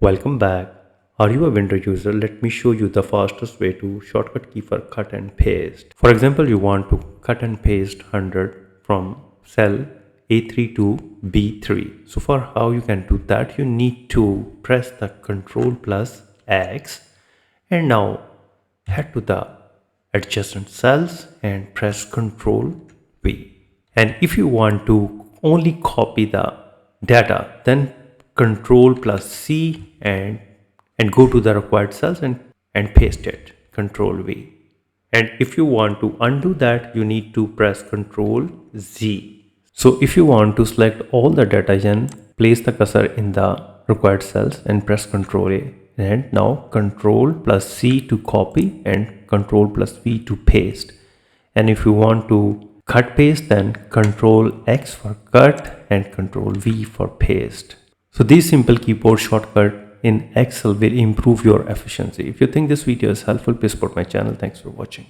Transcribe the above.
Welcome back. Are you a window user? Let me show you the fastest way to shortcut key for cut and paste. For example, you want to cut and paste 100 from cell A3 to B3. So for how you can do that, you need to press the Ctrl plus X and now head to the adjacent cells and press Ctrl V. And if you want to only copy the data, then Ctrl plus C and go to the required cells and paste it, Ctrl V. And if you want to undo that, you need to press Ctrl Z. So if you want to select all the data, then place the cursor in the required cells and press Ctrl A. And now Ctrl plus C to copy and Ctrl plus V to paste. And if you want to cut paste, then Ctrl X for cut and Ctrl V for paste. So these simple keyboard shortcut in Excel will improve your efficiency. If you think this video is helpful, please support my channel. Thanks for watching.